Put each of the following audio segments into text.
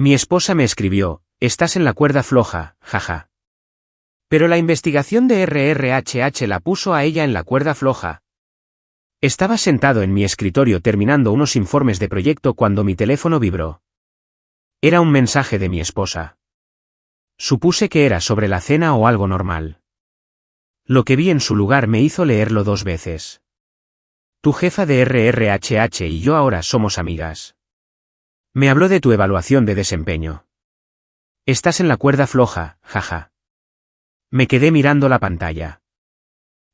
Mi esposa me escribió, estás en la cuerda floja, jaja. Pero la investigación de RRHH la puso a ella en la cuerda floja. Estaba sentado en mi escritorio terminando unos informes de proyecto cuando mi teléfono vibró. Era un mensaje de mi esposa. Supuse que era sobre la cena o algo normal. Lo que vi en su lugar me hizo leerlo 2 veces. Tu jefa de RRHH y yo ahora somos amigas. Me habló de tu evaluación de desempeño. Estás en la cuerda floja, jaja. Me quedé mirando la pantalla.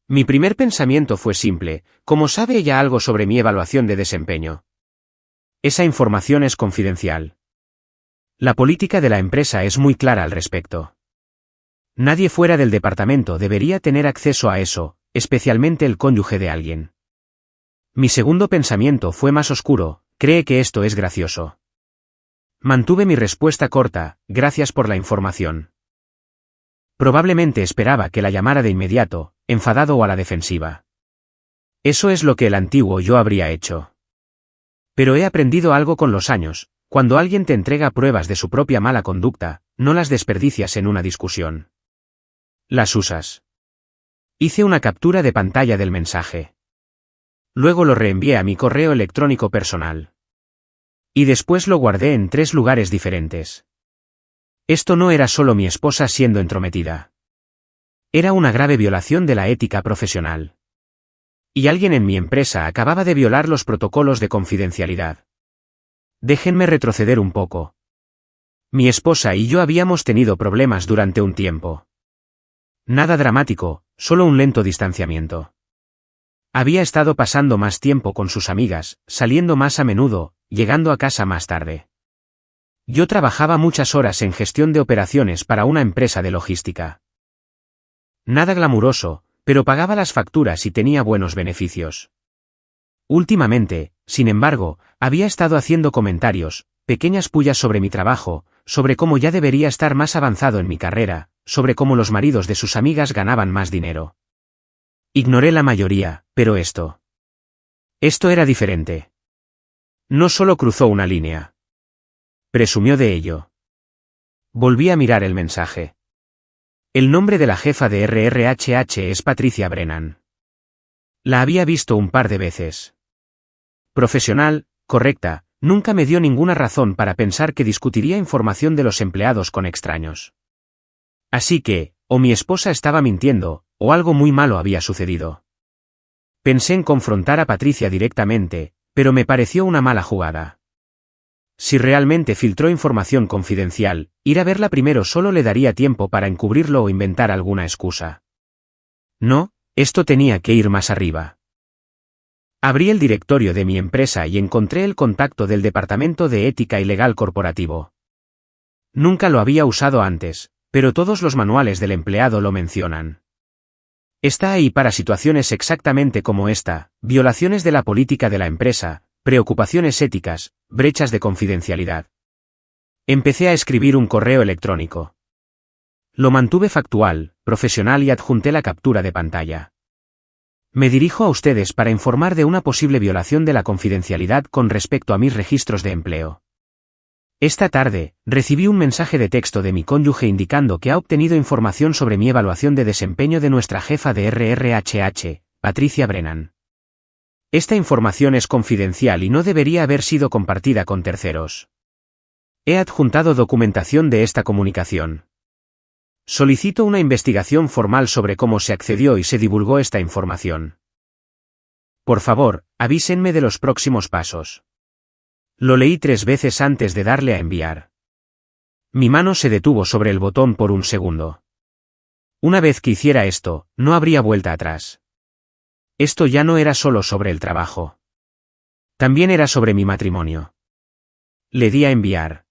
Mi primer pensamiento fue simple, ¿cómo sabe ella algo sobre mi evaluación de desempeño? Esa información es confidencial. La política de la empresa es muy clara al respecto. Nadie fuera del departamento debería tener acceso a eso, especialmente el cónyuge de alguien. Mi segundo pensamiento fue más oscuro, cree que esto es gracioso. Mantuve mi respuesta corta, gracias por la información. Probablemente esperaba que la llamara de inmediato, enfadado o a la defensiva. Eso es lo que el antiguo yo habría hecho. Pero he aprendido algo con los años, cuando alguien te entrega pruebas de su propia mala conducta, no las desperdicias en una discusión. Las usas. Hice una captura de pantalla del mensaje. Luego lo reenvié a mi correo electrónico personal. Y después lo guardé en 3 lugares diferentes. Esto no era solo mi esposa siendo entrometida. Era una grave violación de la ética profesional. Y alguien en mi empresa acababa de violar los protocolos de confidencialidad. Déjenme retroceder un poco. Mi esposa y yo habíamos tenido problemas durante un tiempo. Nada dramático, solo un lento distanciamiento. Había estado pasando más tiempo con sus amigas, saliendo más a menudo, llegando a casa más tarde. Yo trabajaba muchas horas en gestión de operaciones para una empresa de logística. Nada glamuroso, pero pagaba las facturas y tenía buenos beneficios. Últimamente, sin embargo, había estado haciendo comentarios, pequeñas pullas sobre mi trabajo, sobre cómo ya debería estar más avanzado en mi carrera, sobre cómo los maridos de sus amigas ganaban más dinero. Ignoré la mayoría, pero esto era diferente. No solo cruzó una línea. Presumió de ello. Volví a mirar el mensaje. El nombre de la jefa de RRHH es Patricia Brennan. La había visto un par de veces. Profesional, correcta, nunca me dio ninguna razón para pensar que discutiría información de los empleados con extraños. Así que, o mi esposa estaba mintiendo, o algo muy malo había sucedido. Pensé en confrontar a Patricia directamente, pero me pareció una mala jugada. Si realmente filtró información confidencial, ir a verla primero solo le daría tiempo para encubrirlo o inventar alguna excusa. No, esto tenía que ir más arriba. Abrí el directorio de mi empresa y encontré el contacto del Departamento de Ética y Legal Corporativo. Nunca lo había usado antes, pero todos los manuales del empleado lo mencionan. Está ahí para situaciones exactamente como esta, violaciones de la política de la empresa, preocupaciones éticas, brechas de confidencialidad. Empecé a escribir un correo electrónico. Lo mantuve factual, profesional y adjunté la captura de pantalla. Me dirijo a ustedes para informar de una posible violación de la confidencialidad con respecto a mis registros de empleo. Esta tarde, recibí un mensaje de texto de mi cónyuge indicando que ha obtenido información sobre mi evaluación de desempeño de nuestra jefa de RRHH, Patricia Brennan. Esta información es confidencial y no debería haber sido compartida con terceros. He adjuntado documentación de esta comunicación. Solicito una investigación formal sobre cómo se accedió y se divulgó esta información. Por favor, avísenme de los próximos pasos. Lo leí 3 veces antes de darle a enviar. Mi mano se detuvo sobre el botón por un segundo. Una vez que hiciera esto, no habría vuelta atrás. Esto ya no era solo sobre el trabajo. También era sobre mi matrimonio. Le di a enviar.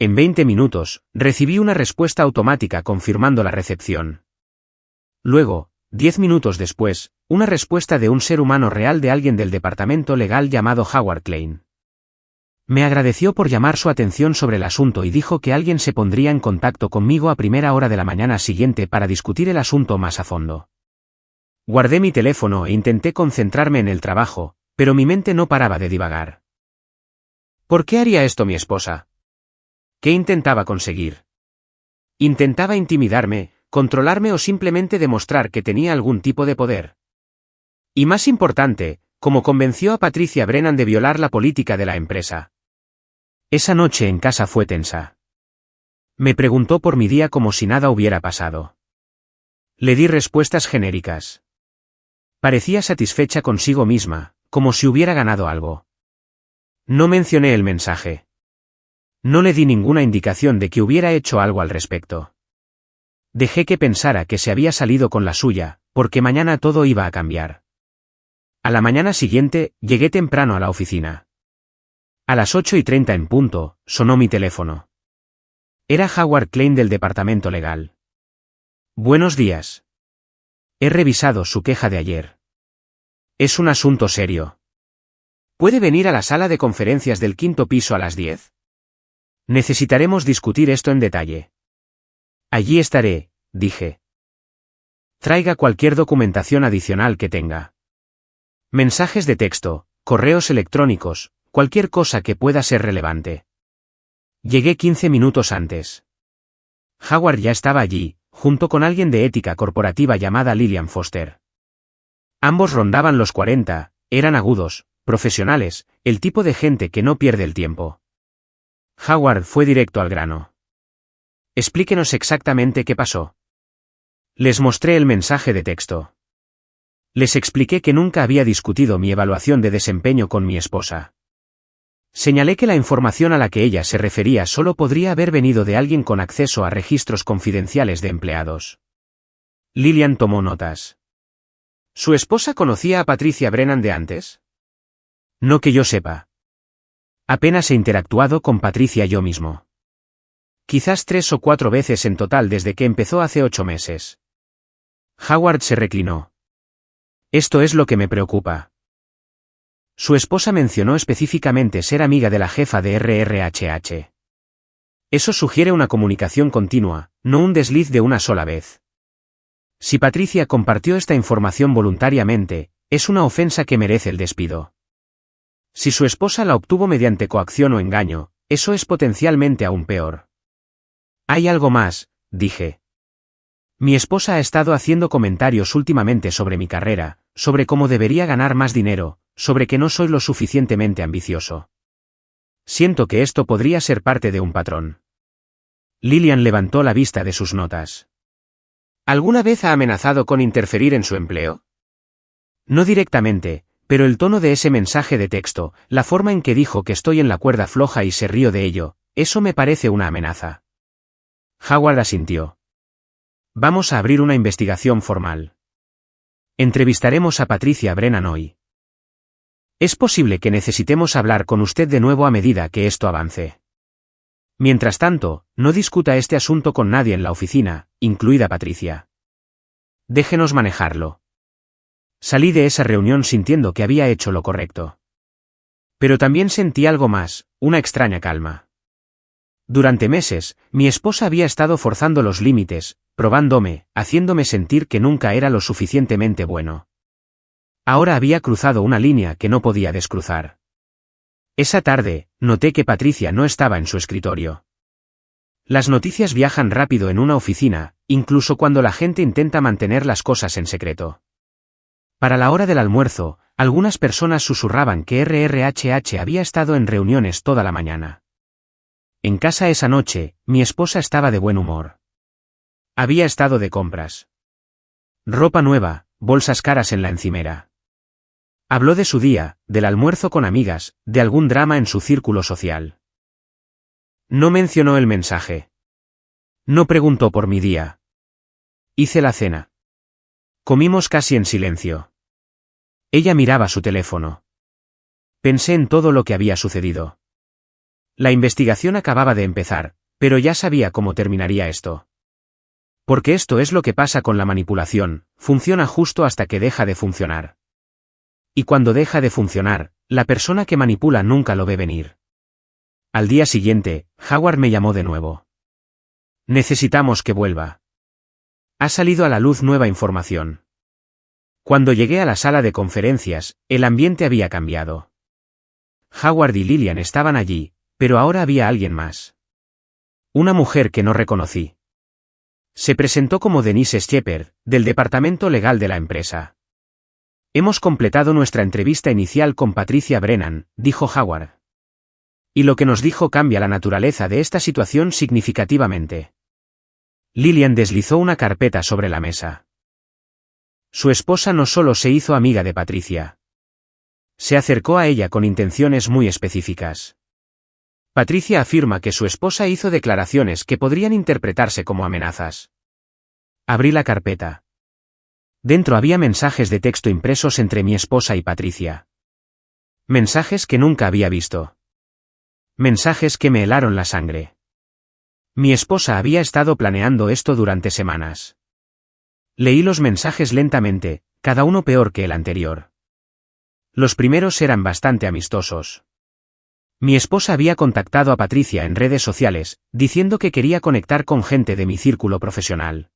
En 20 minutos, recibí una respuesta automática confirmando la recepción. Luego, 10 minutos después, una respuesta de un ser humano real de alguien del departamento legal llamado Howard Klein. Me agradeció por llamar su atención sobre el asunto y dijo que alguien se pondría en contacto conmigo a primera hora de la mañana siguiente para discutir el asunto más a fondo. Guardé mi teléfono e intenté concentrarme en el trabajo, pero mi mente no paraba de divagar. ¿Por qué haría esto mi esposa? ¿Qué intentaba conseguir? ¿Intentaba intimidarme, controlarme o simplemente demostrar que tenía algún tipo de poder? Y más importante, ¿cómo convenció a Patricia Brennan de violar la política de la empresa? Esa noche en casa fue tensa. Me preguntó por mi día como si nada hubiera pasado. Le di respuestas genéricas. Parecía satisfecha consigo misma, como si hubiera ganado algo. No mencioné el mensaje. No le di ninguna indicación de que hubiera hecho algo al respecto. Dejé que pensara que se había salido con la suya, porque mañana todo iba a cambiar. A la mañana siguiente, llegué temprano a la oficina. A las 8:30 en punto, sonó mi teléfono. Era Howard Klein del departamento legal. Buenos días. He revisado su queja de ayer. Es un asunto serio. ¿Puede venir a la sala de conferencias del 5º piso a las 10? Necesitaremos discutir esto en detalle. Allí estaré, dije. Traiga cualquier documentación adicional que tenga. Mensajes de texto, correos electrónicos, cualquier cosa que pueda ser relevante. Llegué 15 minutos antes. Howard ya estaba allí, junto con alguien de ética corporativa llamada Lillian Foster. Ambos rondaban los 40, eran agudos, profesionales, el tipo de gente que no pierde el tiempo. Howard fue directo al grano. Explíquenos exactamente qué pasó. Les mostré el mensaje de texto. Les expliqué que nunca había discutido mi evaluación de desempeño con mi esposa. Señalé que la información a la que ella se refería solo podría haber venido de alguien con acceso a registros confidenciales de empleados. Lillian tomó notas. ¿Su esposa conocía a Patricia Brennan de antes? No que yo sepa. Apenas he interactuado con Patricia yo mismo. Quizás 3 o 4 veces en total desde que empezó hace 8 meses. Howard se reclinó. Esto es lo que me preocupa. Su esposa mencionó específicamente ser amiga de la jefa de RRHH. Eso sugiere una comunicación continua, no un desliz de una sola vez. Si Patricia compartió esta información voluntariamente, es una ofensa que merece el despido. Si su esposa la obtuvo mediante coacción o engaño, eso es potencialmente aún peor. Hay algo más, dije. Mi esposa ha estado haciendo comentarios últimamente sobre mi carrera, sobre cómo debería ganar más dinero, sobre que no soy lo suficientemente ambicioso. Siento que esto podría ser parte de un patrón. Lillian levantó la vista de sus notas. ¿Alguna vez ha amenazado con interferir en su empleo? No directamente, pero el tono de ese mensaje de texto, la forma en que dijo que estoy en la cuerda floja y se rió de ello, eso me parece una amenaza. Howard asintió. Vamos a abrir una investigación formal. Entrevistaremos a Patricia Brennan hoy. Es posible que necesitemos hablar con usted de nuevo a medida que esto avance. Mientras tanto, no discuta este asunto con nadie en la oficina, incluida Patricia. Déjenos manejarlo. Salí de esa reunión sintiendo que había hecho lo correcto. Pero también sentí algo más, una extraña calma. Durante meses, mi esposa había estado forzando los límites, probándome, haciéndome sentir que nunca era lo suficientemente bueno. Ahora había cruzado una línea que no podía descruzar. Esa tarde, noté que Patricia no estaba en su escritorio. Las noticias viajan rápido en una oficina, incluso cuando la gente intenta mantener las cosas en secreto. Para la hora del almuerzo, algunas personas susurraban que RRHH había estado en reuniones toda la mañana. En casa esa noche, mi esposa estaba de buen humor. Había estado de compras. Ropa nueva, bolsas caras en la encimera. Habló de su día, del almuerzo con amigas, de algún drama en su círculo social. No mencionó el mensaje. No preguntó por mi día. Hice la cena. Comimos casi en silencio. Ella miraba su teléfono. Pensé en todo lo que había sucedido. La investigación acababa de empezar, pero ya sabía cómo terminaría esto. Porque esto es lo que pasa con la manipulación, funciona justo hasta que deja de funcionar. Y cuando deja de funcionar, la persona que manipula nunca lo ve venir. Al día siguiente, Howard me llamó de nuevo. Necesitamos que vuelva. Ha salido a la luz nueva información. Cuando llegué a la sala de conferencias, el ambiente había cambiado. Howard y Lillian estaban allí, pero ahora había alguien más. Una mujer que no reconocí. Se presentó como Denise Shepard, del departamento legal de la empresa. Hemos completado nuestra entrevista inicial con Patricia Brennan, dijo Howard. Y lo que nos dijo cambia la naturaleza de esta situación significativamente. Lillian deslizó una carpeta sobre la mesa. Su esposa no solo se hizo amiga de Patricia. Se acercó a ella con intenciones muy específicas. Patricia afirma que su esposa hizo declaraciones que podrían interpretarse como amenazas. Abrí la carpeta. Dentro había mensajes de texto impresos entre mi esposa y Patricia. Mensajes que nunca había visto. Mensajes que me helaron la sangre. Mi esposa había estado planeando esto durante semanas. Leí los mensajes lentamente, cada uno peor que el anterior. Los primeros eran bastante amistosos. Mi esposa había contactado a Patricia en redes sociales, diciendo que quería conectar con gente de mi círculo profesional.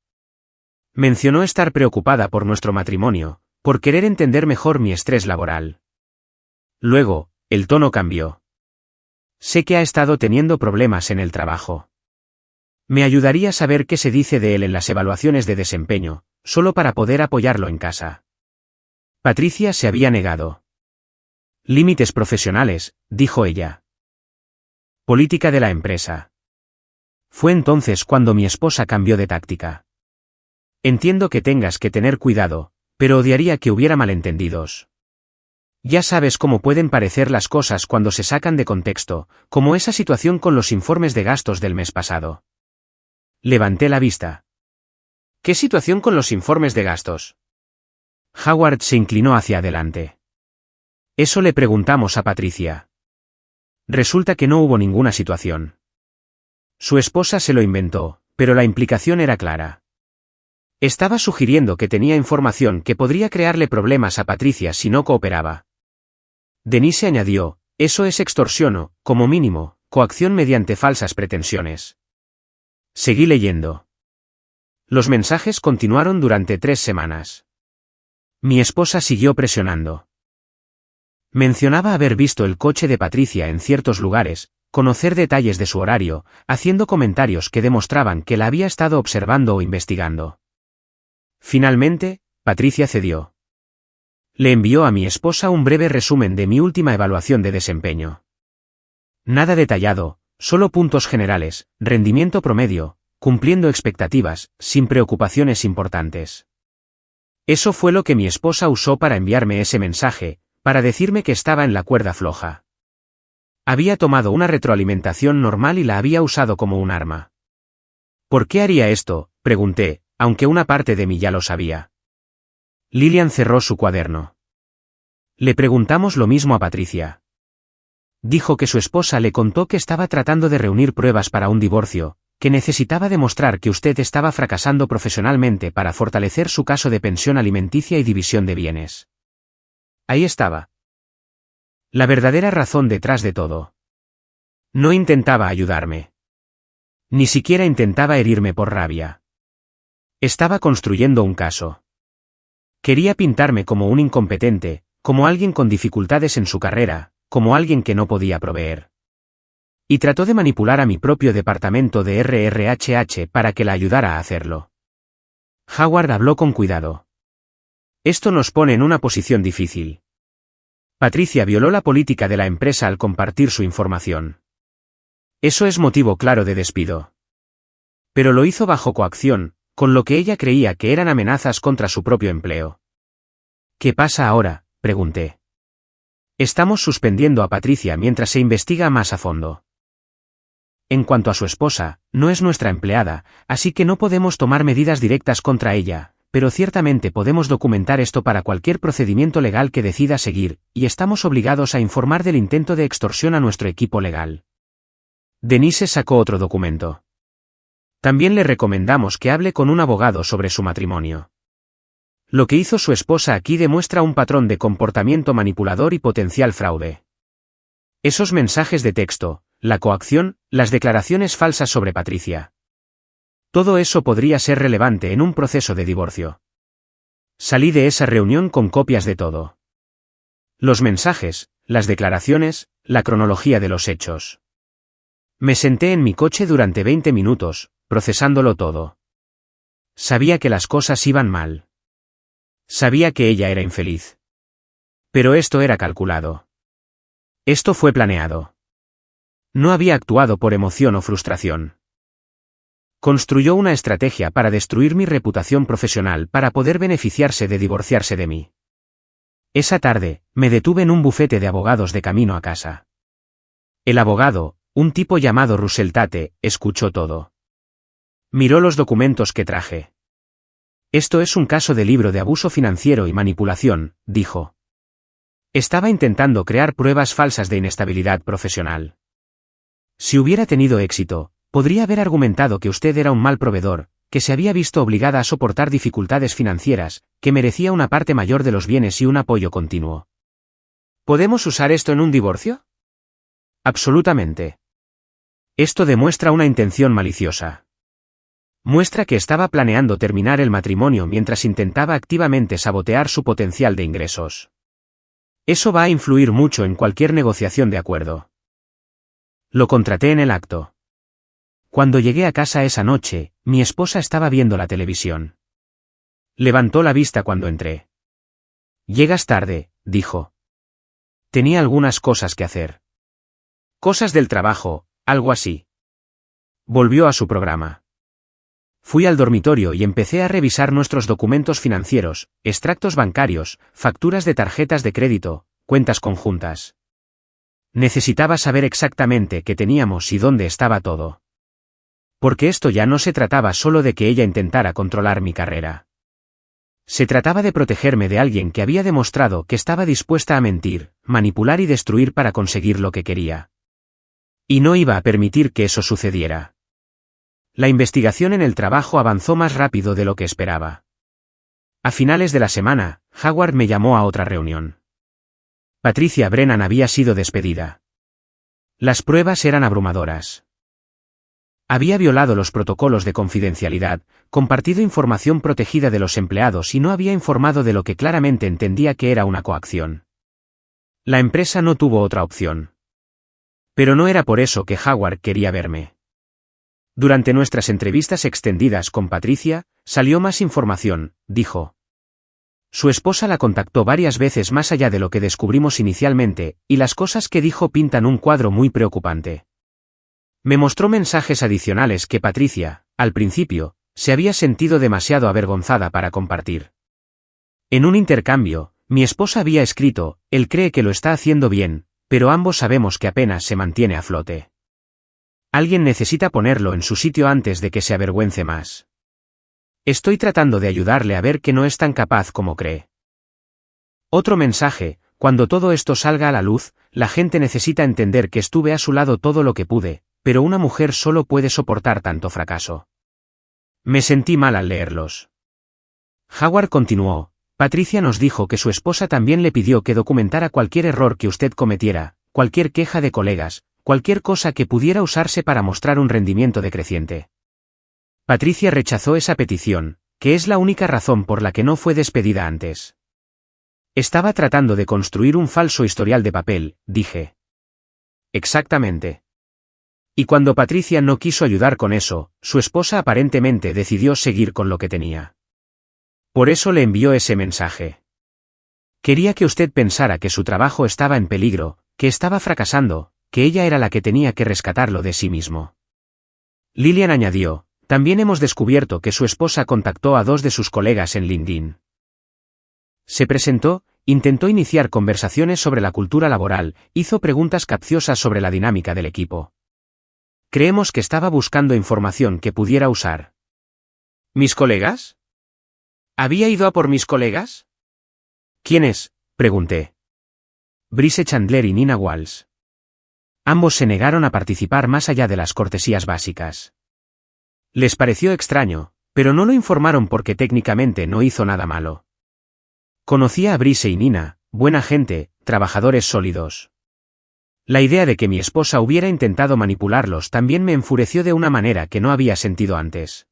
Mencionó estar preocupada por nuestro matrimonio, por querer entender mejor mi estrés laboral. Luego, el tono cambió. Sé que ha estado teniendo problemas en el trabajo. Me ayudaría saber qué se dice de él en las evaluaciones de desempeño, solo para poder apoyarlo en casa. Patricia se había negado. Límites profesionales, dijo ella. Política de la empresa. Fue entonces cuando mi esposa cambió de táctica. Entiendo que tengas que tener cuidado, pero odiaría que hubiera malentendidos. Ya sabes cómo pueden parecer las cosas cuando se sacan de contexto, como esa situación con los informes de gastos del mes pasado. Levanté la vista. ¿Qué situación con los informes de gastos? Howard se inclinó hacia adelante. Eso le preguntamos a Patricia. Resulta que no hubo ninguna situación. Su esposa se lo inventó, pero la implicación era clara. Estaba sugiriendo que tenía información que podría crearle problemas a Patricia si no cooperaba. Denise añadió, eso es extorsión o, como mínimo, coacción mediante falsas pretensiones. Seguí leyendo. Los mensajes continuaron durante 3 semanas. Mi esposa siguió presionando. Mencionaba haber visto el coche de Patricia en ciertos lugares, conocer detalles de su horario, haciendo comentarios que demostraban que la había estado observando o investigando. Finalmente, Patricia cedió. Le envió a mi esposa un breve resumen de mi última evaluación de desempeño. Nada detallado, solo puntos generales, rendimiento promedio, cumpliendo expectativas, sin preocupaciones importantes. Eso fue lo que mi esposa usó para enviarme ese mensaje, para decirme que estaba en la cuerda floja. Había tomado una retroalimentación normal y la había usado como un arma. ¿Por qué haría esto?, pregunté, aunque una parte de mí ya lo sabía. Lillian cerró su cuaderno. Le preguntamos lo mismo a Patricia. Dijo que su esposa le contó que estaba tratando de reunir pruebas para un divorcio, que necesitaba demostrar que usted estaba fracasando profesionalmente para fortalecer su caso de pensión alimenticia y división de bienes. Ahí estaba. La verdadera razón detrás de todo. No intentaba ayudarme. Ni siquiera intentaba herirme por rabia. Estaba construyendo un caso. Quería pintarme como un incompetente, como alguien con dificultades en su carrera, como alguien que no podía proveer. Y trató de manipular a mi propio departamento de RRHH para que la ayudara a hacerlo. Howard habló con cuidado. Esto nos pone en una posición difícil. Patricia violó la política de la empresa al compartir su información. Eso es motivo claro de despido. Pero lo hizo bajo coacción, con lo que ella creía que eran amenazas contra su propio empleo. ¿Qué pasa ahora?, pregunté. Estamos suspendiendo a Patricia mientras se investiga más a fondo. En cuanto a su esposa, no es nuestra empleada, así que no podemos tomar medidas directas contra ella, pero ciertamente podemos documentar esto para cualquier procedimiento legal que decida seguir, y estamos obligados a informar del intento de extorsión a nuestro equipo legal. Denise sacó otro documento. También le recomendamos que hable con un abogado sobre su matrimonio. Lo que hizo su esposa aquí demuestra un patrón de comportamiento manipulador y potencial fraude. Esos mensajes de texto, la coacción, las declaraciones falsas sobre Patricia. Todo eso podría ser relevante en un proceso de divorcio. Salí de esa reunión con copias de todo. Los mensajes, las declaraciones, la cronología de los hechos. Me senté en mi coche durante 20 minutos, procesándolo todo. Sabía que las cosas iban mal. Sabía que ella era infeliz. Pero esto era calculado. Esto fue planeado. No había actuado por emoción o frustración. Construyó una estrategia para destruir mi reputación profesional para poder beneficiarse de divorciarse de mí. Esa tarde, me detuve en un bufete de abogados de camino a casa. El abogado, un tipo llamado Russell Tate, escuchó todo. Miró los documentos que traje. Esto es un caso de libro de abuso financiero y manipulación, dijo. Estaba intentando crear pruebas falsas de inestabilidad profesional. Si hubiera tenido éxito, podría haber argumentado que usted era un mal proveedor, que se había visto obligada a soportar dificultades financieras, que merecía una parte mayor de los bienes y un apoyo continuo. ¿Podemos usar esto en un divorcio? Absolutamente. Esto demuestra una intención maliciosa. Muestra que estaba planeando terminar el matrimonio mientras intentaba activamente sabotear su potencial de ingresos. Eso va a influir mucho en cualquier negociación de acuerdo. Lo contraté en el acto. Cuando llegué a casa esa noche, mi esposa estaba viendo la televisión. Levantó la vista cuando entré. «Llegas tarde», dijo. Tenía algunas cosas que hacer. Cosas del trabajo, algo así. Volvió a su programa. Fui al dormitorio y empecé a revisar nuestros documentos financieros, extractos bancarios, facturas de tarjetas de crédito, cuentas conjuntas. Necesitaba saber exactamente qué teníamos y dónde estaba todo. Porque esto ya no se trataba solo de que ella intentara controlar mi carrera. Se trataba de protegerme de alguien que había demostrado que estaba dispuesta a mentir, manipular y destruir para conseguir lo que quería. Y no iba a permitir que eso sucediera. La investigación en el trabajo avanzó más rápido de lo que esperaba. A finales de la semana, Howard me llamó a otra reunión. Patricia Brennan había sido despedida. Las pruebas eran abrumadoras. Había violado los protocolos de confidencialidad, compartido información protegida de los empleados y no había informado de lo que claramente entendía que era una coacción. La empresa no tuvo otra opción. Pero no era por eso que Howard quería verme. Durante nuestras entrevistas extendidas con Patricia, salió más información, dijo. Su esposa la contactó varias veces más allá de lo que descubrimos inicialmente, y las cosas que dijo pintan un cuadro muy preocupante. Me mostró mensajes adicionales que Patricia, al principio, se había sentido demasiado avergonzada para compartir. En un intercambio, mi esposa había escrito, él cree que lo está haciendo bien, pero ambos sabemos que apenas se mantiene a flote. Alguien necesita ponerlo en su sitio antes de que se avergüence más. Estoy tratando de ayudarle a ver que no es tan capaz como cree. Otro mensaje, cuando todo esto salga a la luz, la gente necesita entender que estuve a su lado todo lo que pude, pero una mujer solo puede soportar tanto fracaso. Me sentí mal al leerlos. Howard continuó, Patricia nos dijo que su esposa también le pidió que documentara cualquier error que usted cometiera, cualquier queja de colegas, cualquier cosa que pudiera usarse para mostrar un rendimiento decreciente. Patricia rechazó esa petición, que es la única razón por la que no fue despedida antes. Estaba tratando de construir un falso historial de papel, dije. Exactamente. Y cuando Patricia no quiso ayudar con eso, su esposa aparentemente decidió seguir con lo que tenía. Por eso le envió ese mensaje. Quería que usted pensara que su trabajo estaba en peligro, que estaba fracasando, que ella era la que tenía que rescatarlo de sí mismo. Lillian añadió, también hemos descubierto que su esposa contactó a 2 de sus colegas en LinkedIn. Se presentó, intentó iniciar conversaciones sobre la cultura laboral, hizo preguntas capciosas sobre la dinámica del equipo. Creemos que estaba buscando información que pudiera usar. ¿Mis colegas? ¿Había ido a por mis colegas? ¿Quiénes? Pregunté. Brice Chandler y Nina Walsh. Ambos se negaron a participar más allá de las cortesías básicas. Les pareció extraño, pero no lo informaron porque técnicamente no hizo nada malo. Conocía a Brice y Nina, buena gente, trabajadores sólidos. La idea de que mi esposa hubiera intentado manipularlos también me enfureció de una manera que no había sentido antes.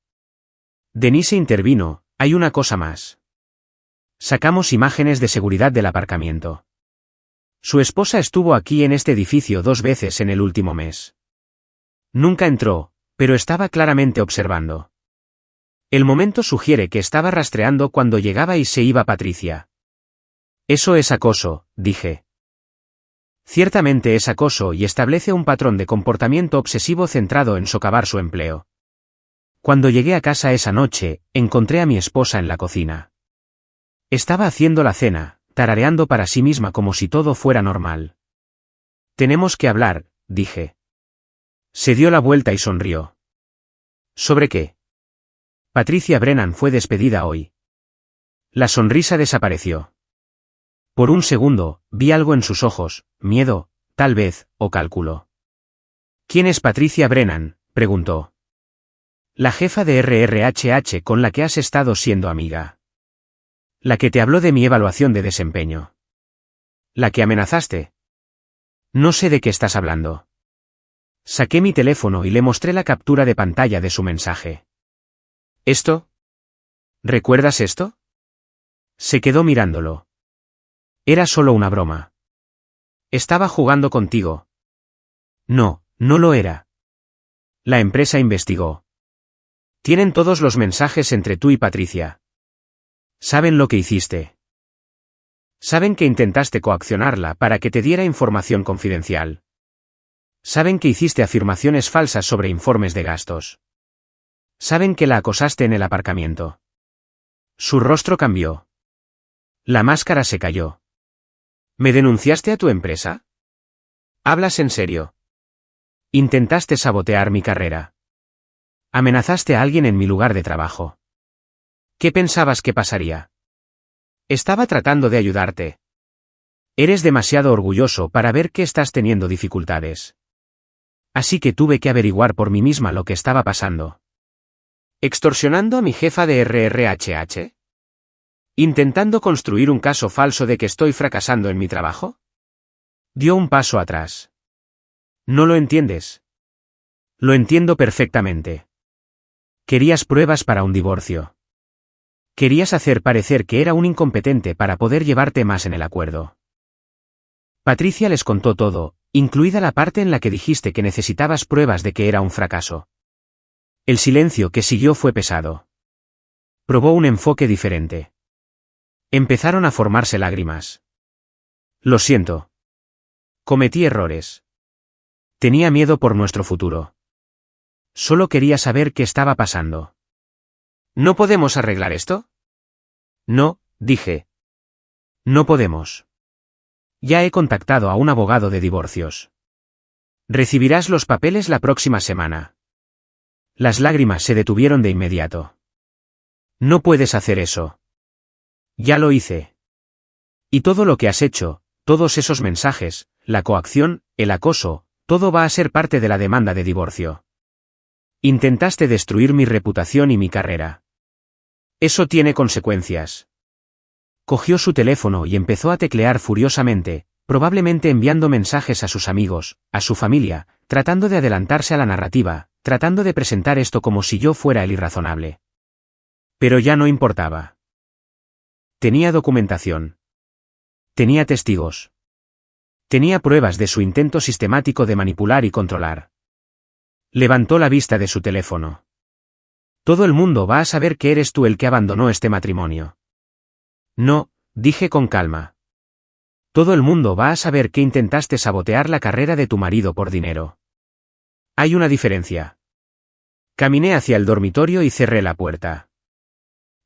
Denise intervino, hay una cosa más. Sacamos imágenes de seguridad del aparcamiento. Su esposa estuvo aquí en este edificio 2 veces en el último mes. Nunca entró, pero estaba claramente observando. El momento sugiere que estaba rastreando cuando llegaba y se iba Patricia. Eso es acoso, dije. Ciertamente es acoso y establece un patrón de comportamiento obsesivo centrado en socavar su empleo. Cuando llegué a casa esa noche, encontré a mi esposa en la cocina. Estaba haciendo la cena, tarareando para sí misma como si todo fuera normal. Tenemos que hablar, dije. Se dio la vuelta y sonrió. ¿Sobre qué? Patricia Brennan fue despedida hoy. La sonrisa desapareció. Por un segundo, vi algo en sus ojos, miedo, tal vez, o cálculo. ¿Quién es Patricia Brennan?, preguntó. La jefa de RRHH con la que has estado siendo amiga. La que te habló de mi evaluación de desempeño. La que amenazaste. No sé de qué estás hablando. Saqué mi teléfono y le mostré la captura de pantalla de su mensaje. ¿Esto? ¿Recuerdas esto? Se quedó mirándolo. Era solo una broma. Estaba jugando contigo. No, no lo era. La empresa investigó. Tienen todos los mensajes entre tú y Patricia. Saben lo que hiciste. Saben que intentaste coaccionarla para que te diera información confidencial. Saben que hiciste afirmaciones falsas sobre informes de gastos. Saben que la acosaste en el aparcamiento. Su rostro cambió. La máscara se cayó. ¿Me denunciaste a tu empresa? ¿Hablas en serio? Intentaste sabotear mi carrera. Amenazaste a alguien en mi lugar de trabajo. ¿Qué pensabas que pasaría? Estaba tratando de ayudarte. Eres demasiado orgulloso para ver que estás teniendo dificultades. Así que tuve que averiguar por mí misma lo que estaba pasando. ¿Extorsionando a mi jefa de RRHH? ¿Intentando construir un caso falso de que estoy fracasando en mi trabajo? Dio un paso atrás. ¿No lo entiendes? Lo entiendo perfectamente. Querías pruebas para un divorcio. Querías hacer parecer que era un incompetente para poder llevarte más en el acuerdo. Patricia les contó todo, incluida la parte en la que dijiste que necesitabas pruebas de que era un fracaso. El silencio que siguió fue pesado. Probó un enfoque diferente. Empezaron a formarse lágrimas. Lo siento. Cometí errores. Tenía miedo por nuestro futuro. Solo quería saber qué estaba pasando. ¿No podemos arreglar esto? No, dije. No podemos. Ya he contactado a un abogado de divorcios. Recibirás los papeles la próxima semana. Las lágrimas se detuvieron de inmediato. No puedes hacer eso. Ya lo hice. Y todo lo que has hecho, todos esos mensajes, la coacción, el acoso, todo va a ser parte de la demanda de divorcio. Intentaste destruir mi reputación y mi carrera. Eso tiene consecuencias. Cogió su teléfono y empezó a teclear furiosamente, probablemente enviando mensajes a sus amigos, a su familia, tratando de adelantarse a la narrativa, tratando de presentar esto como si yo fuera el irrazonable. Pero ya no importaba. Tenía documentación. Tenía testigos. Tenía pruebas de su intento sistemático de manipular y controlar. Levantó la vista de su teléfono. Todo el mundo va a saber que eres tú el que abandonó este matrimonio. No, dije con calma. Todo el mundo va a saber que intentaste sabotear la carrera de tu marido por dinero. Hay una diferencia. Caminé hacia el dormitorio y cerré la puerta.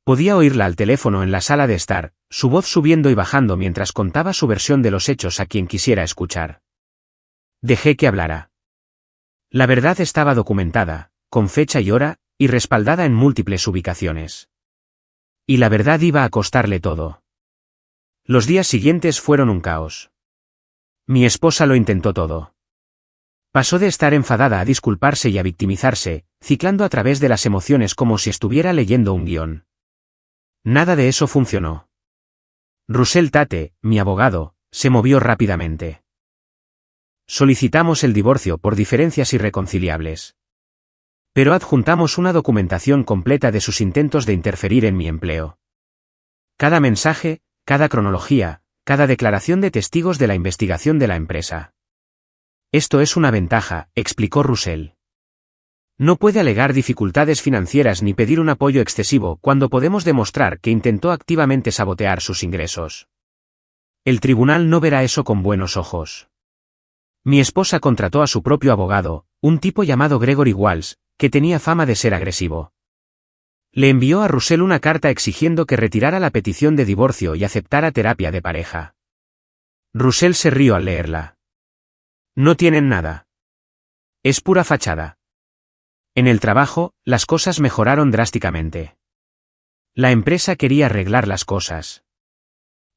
Podía oírla al teléfono en la sala de estar, su voz subiendo y bajando mientras contaba su versión de los hechos a quien quisiera escuchar. Dejé que hablara. La verdad estaba documentada, con fecha y hora, y respaldada en múltiples ubicaciones. Y la verdad iba a costarle todo. Los días siguientes fueron un caos. Mi esposa lo intentó todo. Pasó de estar enfadada a disculparse y a victimizarse, ciclando a través de las emociones como si estuviera leyendo un guión. Nada de eso funcionó. Russell Tate, mi abogado, se movió rápidamente. Solicitamos el divorcio por diferencias irreconciliables. Pero adjuntamos una documentación completa de sus intentos de interferir en mi empleo. Cada mensaje, cada cronología, cada declaración de testigos de la investigación de la empresa. Esto es una ventaja, explicó Russell. No puede alegar dificultades financieras ni pedir un apoyo excesivo cuando podemos demostrar que intentó activamente sabotear sus ingresos. El tribunal no verá eso con buenos ojos. Mi esposa contrató a su propio abogado, un tipo llamado Gregory Walsh, que tenía fama de ser agresivo. Le envió a Russell una carta exigiendo que retirara la petición de divorcio y aceptara terapia de pareja. Russell se rió al leerla. No tienen nada. Es pura fachada. En el trabajo, las cosas mejoraron drásticamente. La empresa quería arreglar las cosas.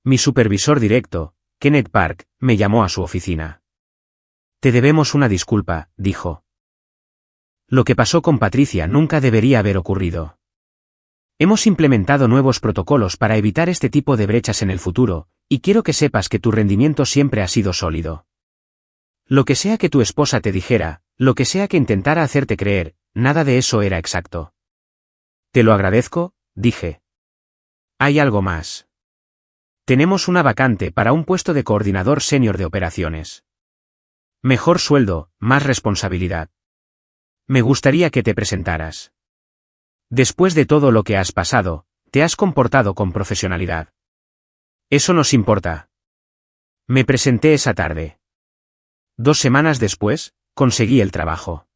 Mi supervisor directo, Kenneth Park, me llamó a su oficina. Te debemos una disculpa, dijo. Lo que pasó con Patricia nunca debería haber ocurrido. Hemos implementado nuevos protocolos para evitar este tipo de brechas en el futuro, y quiero que sepas que tu rendimiento siempre ha sido sólido. Lo que sea que tu esposa te dijera, lo que sea que intentara hacerte creer, nada de eso era exacto. Te lo agradezco, dije. Hay algo más. Tenemos una vacante para un puesto de coordinador senior de operaciones. Mejor sueldo, más responsabilidad. Me gustaría que te presentaras. Después de todo lo que has pasado, te has comportado con profesionalidad. Eso nos importa. Me presenté esa tarde. 2 semanas después, conseguí el trabajo.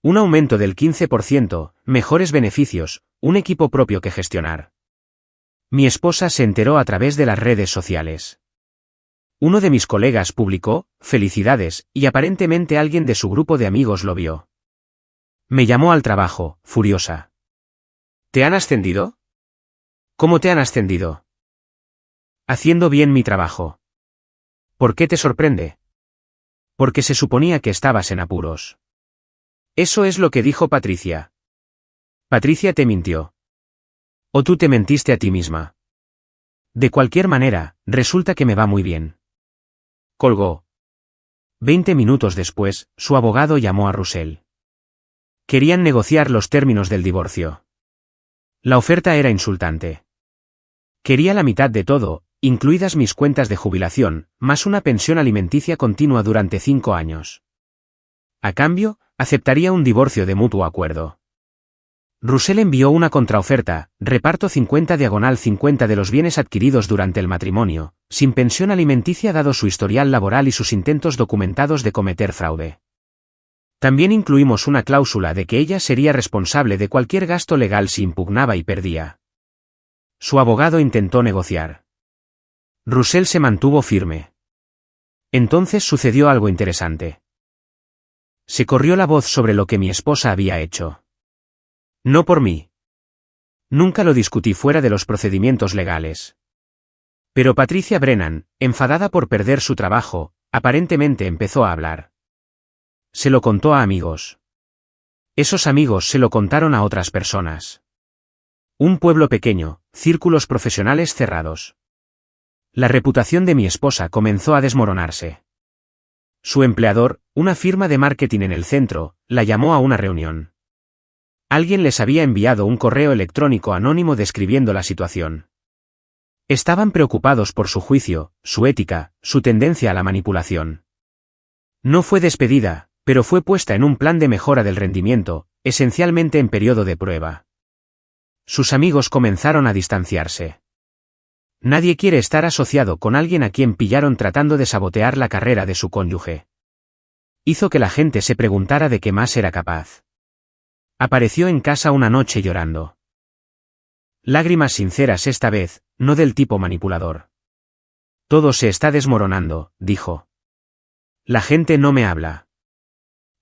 Un aumento del 15%, mejores beneficios, un equipo propio que gestionar. Mi esposa se enteró a través de las redes sociales. Uno de mis colegas publicó, felicidades, y aparentemente alguien de su grupo de amigos lo vio. Me llamó al trabajo, furiosa. ¿Te han ascendido? ¿Cómo te han ascendido? Haciendo bien mi trabajo. ¿Por qué te sorprende? Porque se suponía que estabas en apuros. Eso es lo que dijo Patricia. Patricia te mintió. O tú te mentiste a ti misma. De cualquier manera, resulta que me va muy bien. Colgó. 20 minutos después, su abogado llamó a Russell. Querían negociar los términos del divorcio. La oferta era insultante. Quería la mitad de todo, incluidas mis cuentas de jubilación, más una pensión alimenticia continua durante 5 años. A cambio, aceptaría un divorcio de mutuo acuerdo. Russell envió una contraoferta, reparto 50/50 de los bienes adquiridos durante el matrimonio, sin pensión alimenticia dado su historial laboral y sus intentos documentados de cometer fraude. También incluimos una cláusula de que ella sería responsable de cualquier gasto legal si impugnaba y perdía. Su abogado intentó negociar. Russell se mantuvo firme. Entonces sucedió algo interesante. Se corrió la voz sobre lo que mi esposa había hecho. No por mí. Nunca lo discutí fuera de los procedimientos legales. Pero Patricia Brennan, enfadada por perder su trabajo, aparentemente empezó a hablar. Se lo contó a amigos. Esos amigos se lo contaron a otras personas. Un pueblo pequeño, círculos profesionales cerrados. La reputación de mi esposa comenzó a desmoronarse. Su empleador, una firma de marketing en el centro, la llamó a una reunión. Alguien les había enviado un correo electrónico anónimo describiendo la situación. Estaban preocupados por su juicio, su ética, su tendencia a la manipulación. No fue despedida, pero fue puesta en un plan de mejora del rendimiento, esencialmente en periodo de prueba. Sus amigos comenzaron a distanciarse. Nadie quiere estar asociado con alguien a quien pillaron tratando de sabotear la carrera de su cónyuge. Hizo que la gente se preguntara de qué más era capaz. Apareció en casa una noche llorando. Lágrimas sinceras esta vez, no del tipo manipulador. Todo se está desmoronando, dijo. La gente no me habla.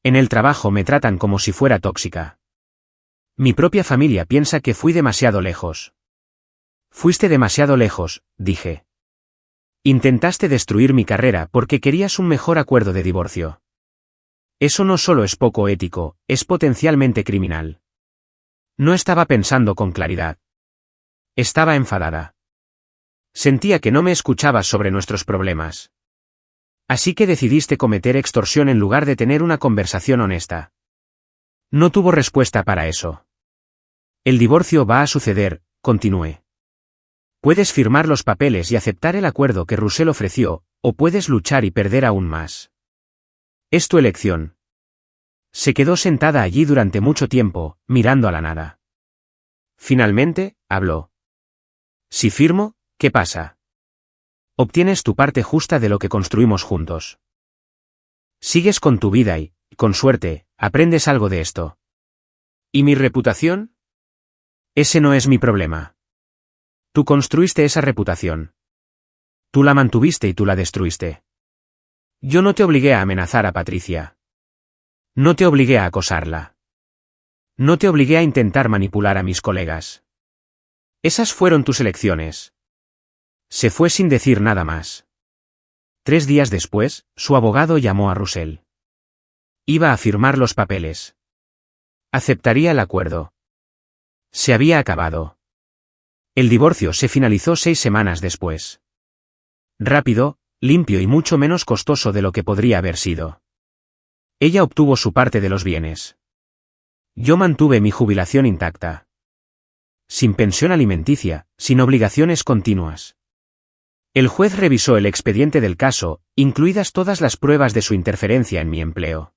En el trabajo me tratan como si fuera tóxica. Mi propia familia piensa que fui demasiado lejos. Fuiste demasiado lejos, dije. Intentaste destruir mi carrera porque querías un mejor acuerdo de divorcio. Eso no solo es poco ético, es potencialmente criminal. No estaba pensando con claridad. Estaba enfadada. Sentía que no me escuchabas sobre nuestros problemas. Así que decidiste cometer extorsión en lugar de tener una conversación honesta. No tuvo respuesta para eso. El divorcio va a suceder, continué. Puedes firmar los papeles y aceptar el acuerdo que Russell ofreció, o puedes luchar y perder aún más. Es tu elección. Se quedó sentada allí durante mucho tiempo, mirando a la nada. Finalmente, habló. Si firmo, ¿qué pasa? Obtienes tu parte justa de lo que construimos juntos. Sigues con tu vida y, con suerte, aprendes algo de esto. ¿Y mi reputación? Ese no es mi problema. Tú construiste esa reputación. Tú la mantuviste y tú la destruiste. Yo no te obligué a amenazar a Patricia. No te obligué a acosarla. No te obligué a intentar manipular a mis colegas. Esas fueron tus elecciones. Se fue sin decir nada más. 3 días después, su abogado llamó a Russell. Iba a firmar los papeles. Aceptaría el acuerdo. Se había acabado. El divorcio se finalizó 6 semanas después. Rápido, limpio y mucho menos costoso de lo que podría haber sido. Ella obtuvo su parte de los bienes. Yo mantuve mi jubilación intacta. Sin pensión alimenticia, sin obligaciones continuas. El juez revisó el expediente del caso, incluidas todas las pruebas de su interferencia en mi empleo.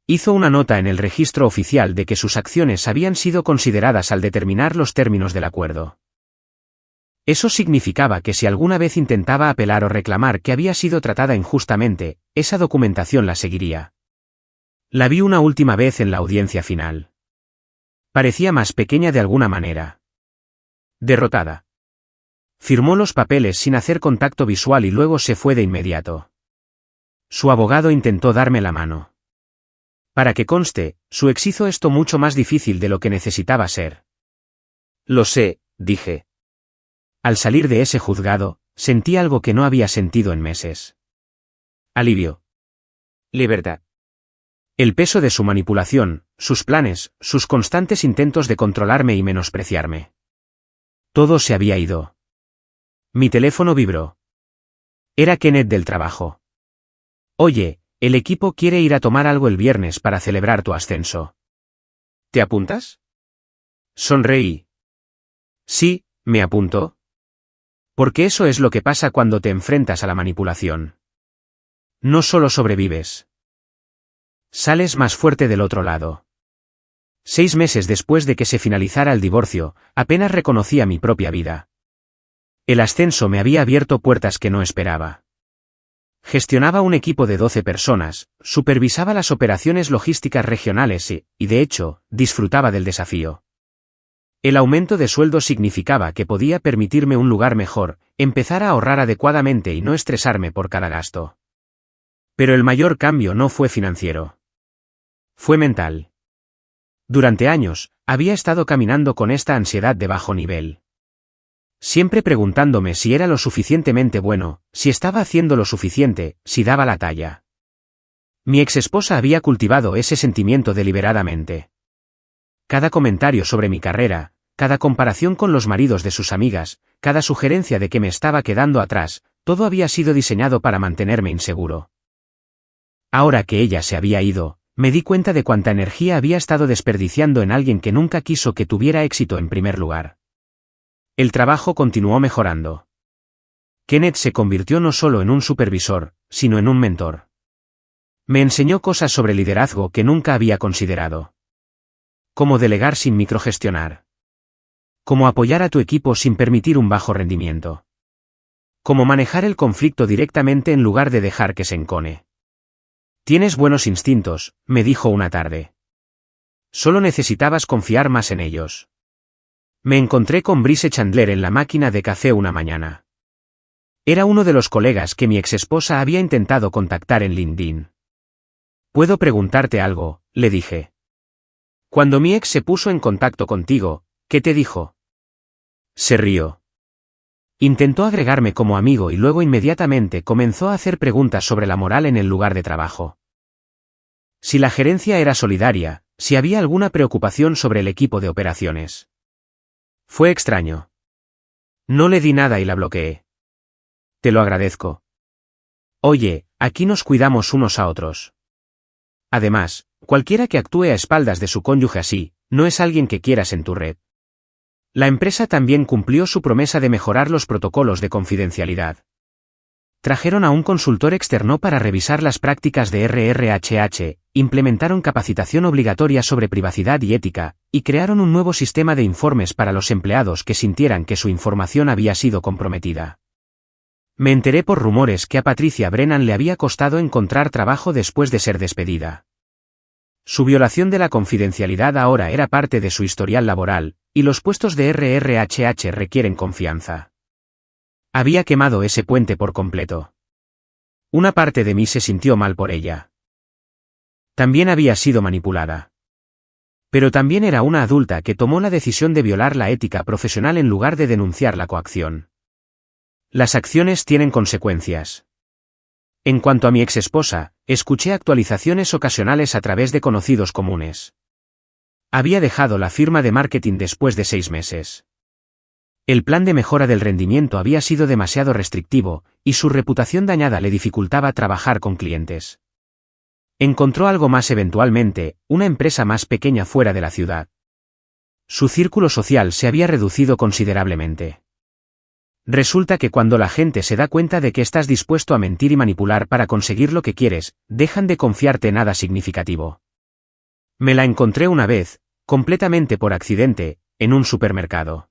Hizo una nota en el registro oficial de que sus acciones habían sido consideradas al determinar los términos del acuerdo. Eso significaba que si alguna vez intentaba apelar o reclamar que había sido tratada injustamente, esa documentación la seguiría. La vi una última vez en la audiencia final. Parecía más pequeña de alguna manera. Derrotada. Firmó los papeles sin hacer contacto visual y luego se fue de inmediato. Su abogado intentó darme la mano. Para que conste, su ex hizo esto mucho más difícil de lo que necesitaba ser. Lo sé, dije. Al salir de ese juzgado, sentí algo que no había sentido en meses. Alivio. Libertad. El peso de su manipulación, sus planes, sus constantes intentos de controlarme y menospreciarme. Todo se había ido. Mi teléfono vibró. Era Kenneth del trabajo. Oye, el equipo quiere ir a tomar algo el viernes para celebrar tu ascenso. ¿Te apuntas? Sonreí. Sí, me apunto. Porque eso es lo que pasa cuando te enfrentas a la manipulación. No solo sobrevives. Sales más fuerte del otro lado. 6 meses después de que se finalizara el divorcio, apenas reconocía mi propia vida. El ascenso me había abierto puertas que no esperaba. Gestionaba un equipo de 12 personas, supervisaba las operaciones logísticas regionales y, de hecho, disfrutaba del desafío. El aumento de sueldo significaba que podía permitirme un lugar mejor, empezar a ahorrar adecuadamente y no estresarme por cada gasto. Pero el mayor cambio no fue financiero. Fue mental. Durante años, había estado caminando con esta ansiedad de bajo nivel. Siempre preguntándome si era lo suficientemente bueno, si estaba haciendo lo suficiente, si daba la talla. Mi exesposa había cultivado ese sentimiento deliberadamente. Cada comentario sobre mi carrera, cada comparación con los maridos de sus amigas, cada sugerencia de que me estaba quedando atrás, todo había sido diseñado para mantenerme inseguro. Ahora que ella se había ido, me di cuenta de cuánta energía había estado desperdiciando en alguien que nunca quiso que tuviera éxito en primer lugar. El trabajo continuó mejorando. Kenneth se convirtió no solo en un supervisor, sino en un mentor. Me enseñó cosas sobre liderazgo que nunca había considerado. Cómo delegar sin microgestionar. Cómo apoyar a tu equipo sin permitir un bajo rendimiento. Cómo manejar el conflicto directamente en lugar de dejar que se encone. Tienes buenos instintos, me dijo una tarde. Solo necesitabas confiar más en ellos. Me encontré con Brice Chandler en la máquina de café una mañana. Era uno de los colegas que mi exesposa había intentado contactar en LinkedIn. ¿Puedo preguntarte algo?, le dije. Cuando mi ex se puso en contacto contigo, ¿qué te dijo? Se rió. Intentó agregarme como amigo y luego inmediatamente comenzó a hacer preguntas sobre la moral en el lugar de trabajo. Si la gerencia era solidaria, si había alguna preocupación sobre el equipo de operaciones. Fue extraño. No le di nada y la bloqueé. Te lo agradezco. Oye, aquí nos cuidamos unos a otros. Además, cualquiera que actúe a espaldas de su cónyuge así, no es alguien que quieras en tu red. La empresa también cumplió su promesa de mejorar los protocolos de confidencialidad. Trajeron a un consultor externo para revisar las prácticas de RRHH, implementaron capacitación obligatoria sobre privacidad y ética, y crearon un nuevo sistema de informes para los empleados que sintieran que su información había sido comprometida. Me enteré por rumores que a Patricia Brennan le había costado encontrar trabajo después de ser despedida. Su violación de la confidencialidad ahora era parte de su historial laboral, y los puestos de RRHH requieren confianza. Había quemado ese puente por completo. Una parte de mí se sintió mal por ella. También había sido manipulada. Pero también era una adulta que tomó la decisión de violar la ética profesional en lugar de denunciar la coacción. Las acciones tienen consecuencias. En cuanto a mi exesposa, escuché actualizaciones ocasionales a través de conocidos comunes. Había dejado la firma de marketing después de 6 meses. El plan de mejora del rendimiento había sido demasiado restrictivo, y su reputación dañada le dificultaba trabajar con clientes. Encontró algo más eventualmente, una empresa más pequeña fuera de la ciudad. Su círculo social se había reducido considerablemente. Resulta que cuando la gente se da cuenta de que estás dispuesto a mentir y manipular para conseguir lo que quieres, dejan de confiarte en nada significativo. Me la encontré una vez, completamente por accidente, en un supermercado.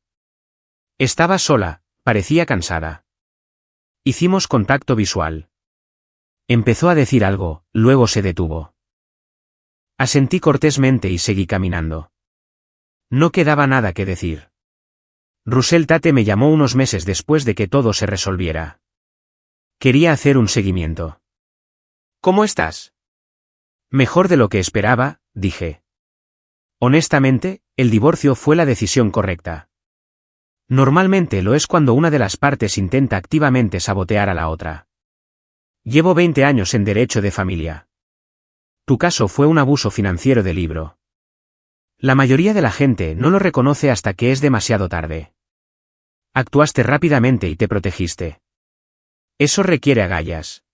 Estaba sola, parecía cansada. Hicimos contacto visual. Empezó a decir algo, luego se detuvo. Asentí cortésmente y seguí caminando. No quedaba nada que decir. Russell Tate me llamó unos meses después de que todo se resolviera. Quería hacer un seguimiento. ¿Cómo estás? Mejor de lo que esperaba, dije. Honestamente, el divorcio fue la decisión correcta. Normalmente lo es cuando una de las partes intenta activamente sabotear a la otra. Llevo 20 años en derecho de familia. Tu caso fue un abuso financiero de libro. La mayoría de la gente no lo reconoce hasta que es demasiado tarde. Actuaste rápidamente y te protegiste. Eso requiere agallas.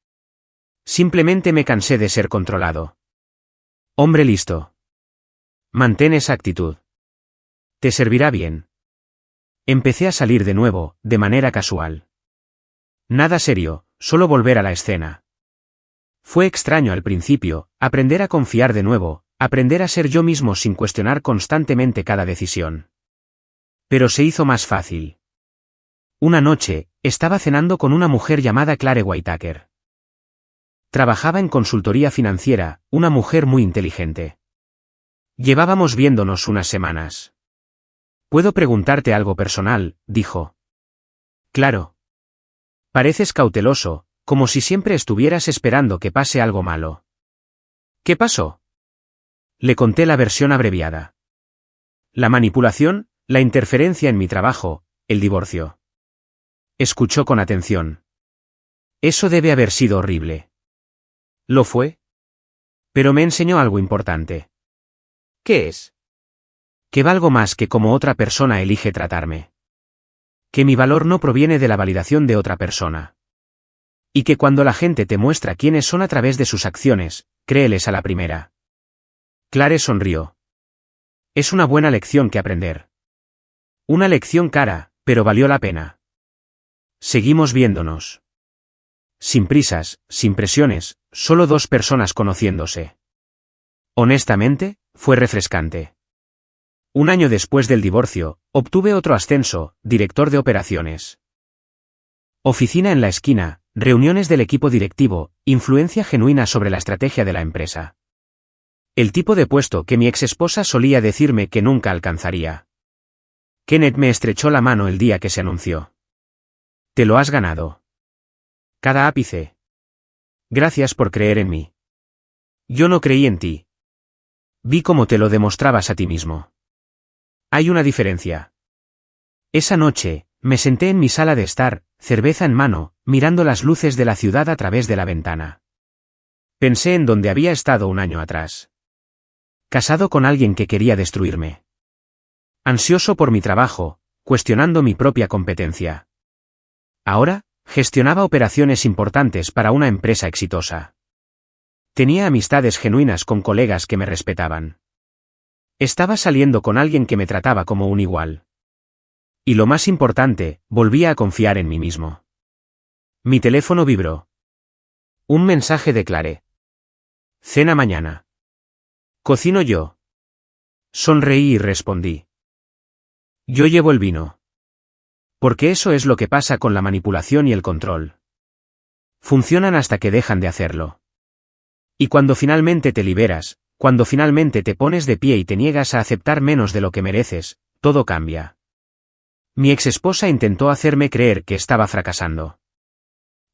Simplemente me cansé de ser controlado. Hombre listo. Mantén esa actitud. Te servirá bien. Empecé a salir de nuevo, de manera casual. Nada serio, solo volver a la escena. Fue extraño al principio, aprender a confiar de nuevo, aprender a ser yo mismo sin cuestionar constantemente cada decisión. Pero se hizo más fácil. Una noche, estaba cenando con una mujer llamada Clare Whitaker. Trabajaba en consultoría financiera, una mujer muy inteligente. Llevábamos viéndonos unas semanas. «¿Puedo preguntarte algo personal?», dijo. «Claro». Pareces cauteloso, como si siempre estuvieras esperando que pase algo malo. «¿Qué pasó?». Le conté la versión abreviada. La manipulación, la interferencia en mi trabajo, el divorcio. Escuchó con atención. Eso debe haber sido horrible. ¿Lo fue? Pero me enseñó algo importante. ¿Qué es? Que valgo más que como otra persona elige tratarme. Que mi valor no proviene de la validación de otra persona. Y que cuando la gente te muestra quiénes son a través de sus acciones, créeles a la primera. Clare sonrió. Es una buena lección que aprender. Una lección cara, pero valió la pena. Seguimos viéndonos. Sin prisas, sin presiones, solo 2 personas conociéndose. Honestamente, fue refrescante. Un año después del divorcio, obtuve otro ascenso, director de operaciones. Oficina en la esquina, reuniones del equipo directivo, influencia genuina sobre la estrategia de la empresa. El tipo de puesto que mi exesposa solía decirme que nunca alcanzaría. Kenneth me estrechó la mano el día que se anunció. Te lo has ganado. Cada ápice. Gracias por creer en mí. Yo no creí en ti. Vi cómo te lo demostrabas a ti mismo. Hay una diferencia. Esa noche, me senté en mi sala de estar, cerveza en mano, mirando las luces de la ciudad a través de la ventana. Pensé en donde había estado un año atrás. Casado con alguien que quería destruirme. Ansioso por mi trabajo, cuestionando mi propia competencia. Ahora, gestionaba operaciones importantes para una empresa exitosa. Tenía amistades genuinas con colegas que me respetaban. Estaba saliendo con alguien que me trataba como un igual. Y lo más importante, volvía a confiar en mí mismo. Mi teléfono vibró. Un mensaje de Clare. Cena mañana. Cocino yo. Sonreí y respondí. Yo llevo el vino. Porque eso es lo que pasa con la manipulación y el control. Funcionan hasta que dejan de hacerlo. Y cuando finalmente te liberas, cuando finalmente te pones de pie y te niegas a aceptar menos de lo que mereces, todo cambia. Mi exesposa intentó hacerme creer que estaba fracasando.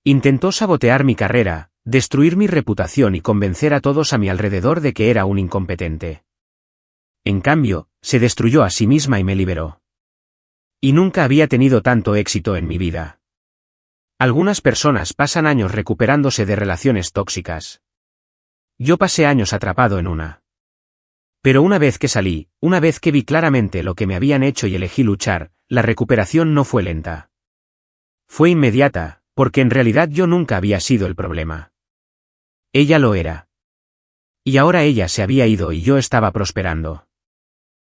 Intentó sabotear mi carrera, destruir mi reputación y convencer a todos a mi alrededor de que era un incompetente. En cambio, se destruyó a sí misma y me liberó. Y nunca había tenido tanto éxito en mi vida. Algunas personas pasan años recuperándose de relaciones tóxicas. Yo pasé años atrapado en una. Pero una vez que salí, una vez que vi claramente lo que me habían hecho y elegí luchar, la recuperación no fue lenta. Fue inmediata, porque en realidad yo nunca había sido el problema. Ella lo era. Y ahora ella se había ido y yo estaba prosperando.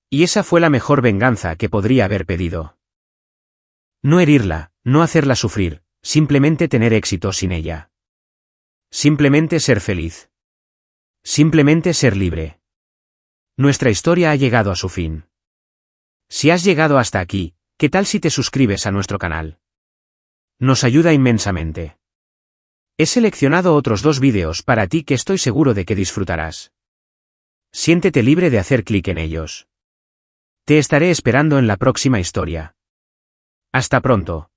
Y esa fue la mejor venganza que podría haber pedido. No herirla, no hacerla sufrir, simplemente tener éxito sin ella. Simplemente ser feliz. Simplemente ser libre. Nuestra historia ha llegado a su fin. Si has llegado hasta aquí, ¿qué tal si te suscribes a nuestro canal? Nos ayuda inmensamente. He seleccionado otros 2 vídeos para ti que estoy seguro de que disfrutarás. Siéntete libre de hacer clic en ellos. Te estaré esperando en la próxima historia. Hasta pronto.